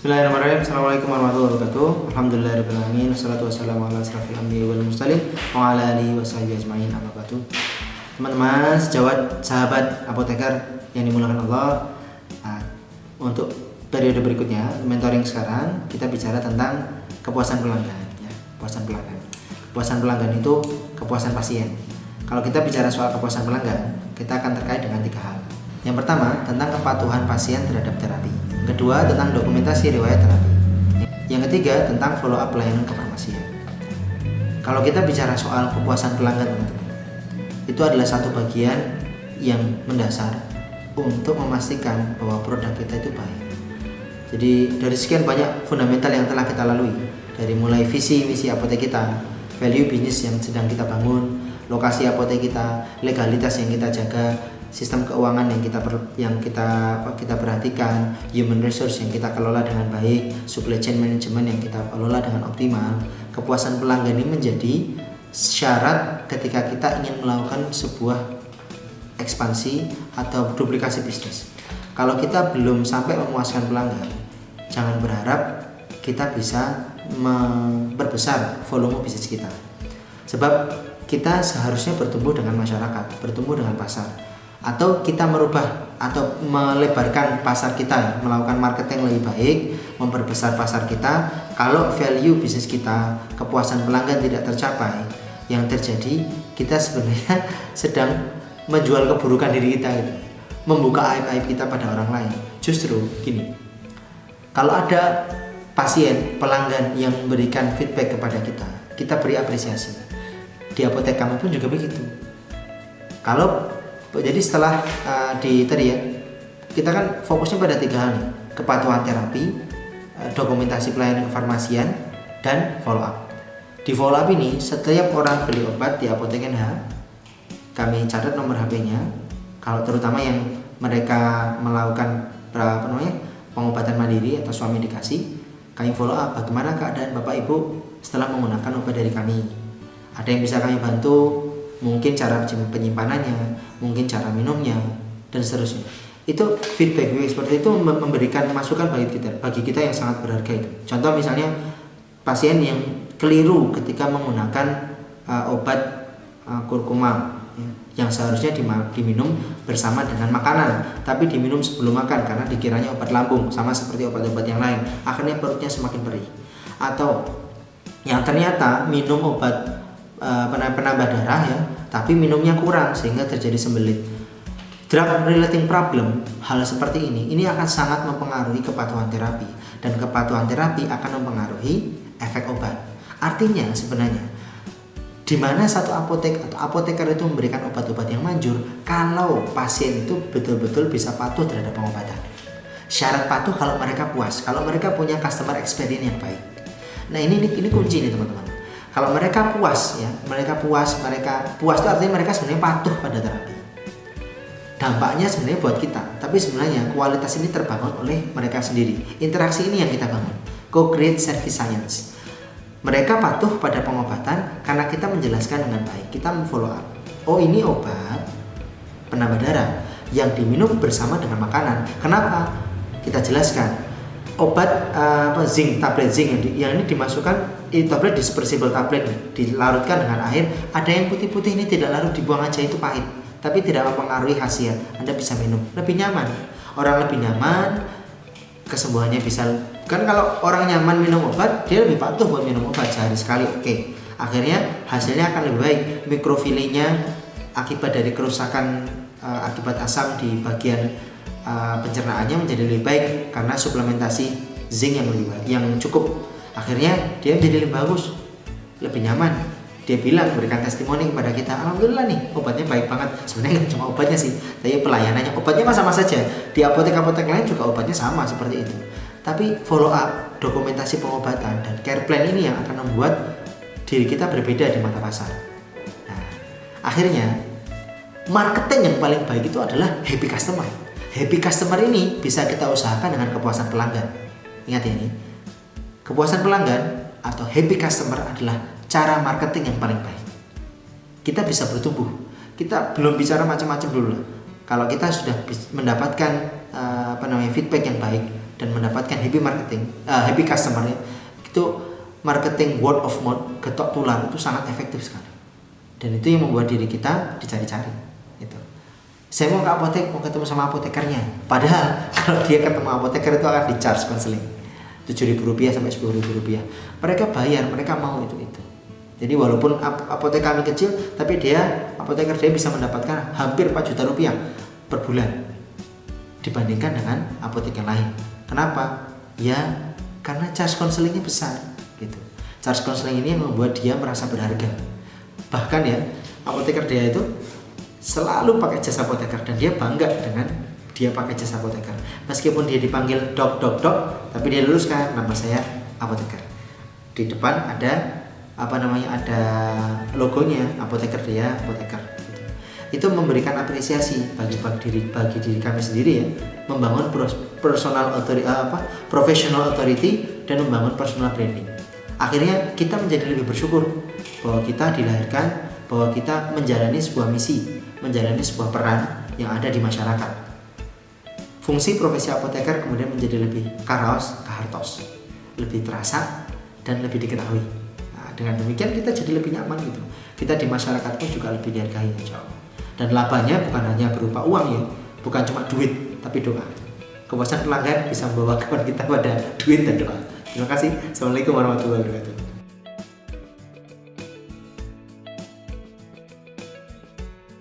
Bismillahirrahmanirrahim. Assalamualaikum warahmatullahi wabarakatuh. Alhamdulillahirabbil alamin. Wassalatu wassalamu ala asrofil anbiya'i wal mursalin wa ala alihi washabihi ajmain. Amma ba'du. Teman-teman, sejawat sahabat apoteker yang dimuliakan Allah, untuk periode berikutnya mentoring sekarang kita bicara tentang kepuasan pelanggan ya. Kepuasan pelanggan itu kepuasan pasien. Kalau kita bicara soal kepuasan pelanggan, kita akan terkait dengan 3 hal. Yang pertama, tentang kepatuhan pasien terhadap terapi. Yang kedua, tentang dokumentasi riwayat terapi. Yang ketiga, tentang follow up pelayanan kefarmasian. Kalau kita bicara soal kepuasan pelanggan, teman-teman, itu adalah satu bagian yang mendasar untuk memastikan bahwa produk kita itu baik. Jadi dari sekian banyak fundamental yang telah kita lalui, dari mulai visi misi apotek kita, value bisnis yang sedang kita bangun, lokasi apotek kita, legalitas yang kita jaga, sistem keuangan yang kita perhatikan, human resource yang kita kelola dengan baik, supply chain management yang kita kelola dengan optimal. Kepuasan pelanggan ini menjadi syarat ketika kita ingin melakukan sebuah ekspansi atau duplikasi bisnis. Kalau kita belum sampai memuaskan pelanggan, jangan berharap kita bisa memperbesar volume bisnis kita. Sebab kita seharusnya bertumbuh dengan masyarakat, bertumbuh dengan pasar, atau kita merubah atau melebarkan pasar kita, melakukan marketing lebih baik, memperbesar pasar kita. Kalau value bisnis kita, kepuasan pelanggan tidak tercapai, yang terjadi kita sebenarnya sedang menjual keburukan diri kita gitu, membuka aib-aib kita pada orang lain. Justru gini, kalau ada pasien, pelanggan yang memberikan feedback kepada kita, kita beri apresiasi. Di apotek kami pun juga begitu. Jadi setelah kita kan fokusnya pada 3 hal nih: kepatuhan terapi, dokumentasi pelayanan kefarmasian, dan follow up. Di follow up ini, setiap orang beli obat di apotek NH, kami catat nomor HP-nya. Kalau terutama yang mereka melakukan pengobatan mandiri atau suami dikasih, kami follow up bagaimana keadaan Bapak Ibu setelah menggunakan obat dari kami. Ada yang bisa kami bantu, mungkin cara penyimpanannya, mungkin cara minumnya, dan seterusnya. Itu feedback seperti itu memberikan masukan bagi kita yang sangat berharga itu. Contoh misalnya pasien yang keliru ketika menggunakan obat kurkuma yang seharusnya diminum bersama dengan makanan, tapi diminum sebelum makan karena dikiranya obat lambung, sama seperti obat-obat yang lain. Akhirnya perutnya semakin perih. Atau yang ternyata minum obat penambah darah ya, tapi minumnya kurang sehingga terjadi sembelit. Drug relating problem, hal seperti ini akan sangat mempengaruhi kepatuhan terapi, dan kepatuhan terapi akan mempengaruhi efek obat. Artinya sebenarnya di mana satu apotek atau apoteker itu memberikan obat-obat yang manjur kalau pasien itu betul-betul bisa patuh terhadap pengobatan. Syarat patuh kalau mereka puas, kalau mereka punya customer experience yang baik. Nah ini kunci nih teman-teman. Kalau mereka puas ya, mereka puas itu artinya mereka sebenarnya patuh pada terapi. Dampaknya sebenarnya buat kita, tapi sebenarnya kualitas ini terbangun oleh mereka sendiri. Interaksi ini yang kita bangun, co-create service science. Mereka patuh pada pengobatan karena kita menjelaskan dengan baik, kita follow up. Oh ini obat penambah darah yang diminum bersama dengan makanan. Kenapa? Kita jelaskan. Obat zinc, tablet zinc yang ini dimasukkan tablet dispersible tablet, dilarutkan dengan air. Ada yang putih-putih ini tidak larut, dibuang aja, itu pahit, tapi tidak mempengaruhi khasiat. Anda bisa minum lebih nyaman. Orang lebih nyaman, kesembuhannya bisa. Kan kalau orang nyaman minum obat, dia lebih patuh buat minum obat sehari sekali. Oke. Akhirnya hasilnya akan lebih baik. Mikrofilenya akibat dari kerusakan akibat asam di bagian pencernaannya menjadi lebih baik karena suplementasi zinc yang lebih baik, yang cukup. Akhirnya dia menjadi lebih bagus, lebih nyaman. Dia bilang, berikan testimoni kepada kita, alhamdulillah nih obatnya baik banget. Sebenarnya nggak cuma obatnya sih, tapi pelayanannya. Obatnya sama saja. Di apotek-apotek lain juga obatnya sama seperti itu. Tapi follow up, dokumentasi pengobatan, dan care plan ini yang akan membuat diri kita berbeda di mata pasar. Nah, akhirnya marketing yang paling baik itu adalah happy customer. Happy customer ini bisa kita usahakan dengan kepuasan pelanggan. Ingat ini, kepuasan pelanggan atau happy customer adalah cara marketing yang paling baik. Kita bisa bertumbuh. Kita belum bicara macam-macam dulu. Kalau kita sudah mendapatkan feedback yang baik, dan mendapatkan happy customer ya, itu marketing word of mouth, getok tular itu sangat efektif sekali. Dan itu yang membuat diri kita dicari-cari. Gitu. Saya mau ke apotek, mau ketemu sama apotekernya. Padahal kalau dia ketemu apoteker itu akan di-charge konseling Rp7.000 sampai Rp10.000. Mereka bayar, mereka mau itu. Jadi walaupun apotek kami kecil, tapi apoteker dia bisa mendapatkan hampir Rp4 juta per bulan dibandingkan dengan apotek yang lain. Kenapa? Ya karena charge konselingnya besar gitu. Charge konseling ini yang membuat dia merasa berharga. Bahkan ya, apoteker dia itu selalu pakai jasa apoteker dan dia bangga dengan dia pakai jasa apoteker. Meskipun dia dipanggil dok, tapi dia luluskan nama saya apoteker. Di depan ada ada logonya apoteker dia apoteker. Itu memberikan apresiasi bagi diri kami sendiri ya, membangun professional authority dan membangun personal branding. Akhirnya kita menjadi lebih bersyukur bahwa kita dilahirkan, bahwa kita menjalani sebuah misi, menjalani sebuah peran yang ada di masyarakat. Fungsi profesi apoteker kemudian menjadi lebih karaos kahartos, lebih terasa dan lebih diketahui. Nah, dengan demikian kita jadi lebih nyaman gitu. Kita di masyarakat pun juga lebih dihargai, insya Allah. Dan labanya bukan hanya berupa uang ya, bukan cuma duit, tapi doa. Kepuasan pelanggan bisa membawa kawan kita pada duit dan doa. Terima kasih. Assalamualaikum warahmatullahi wabarakatuh.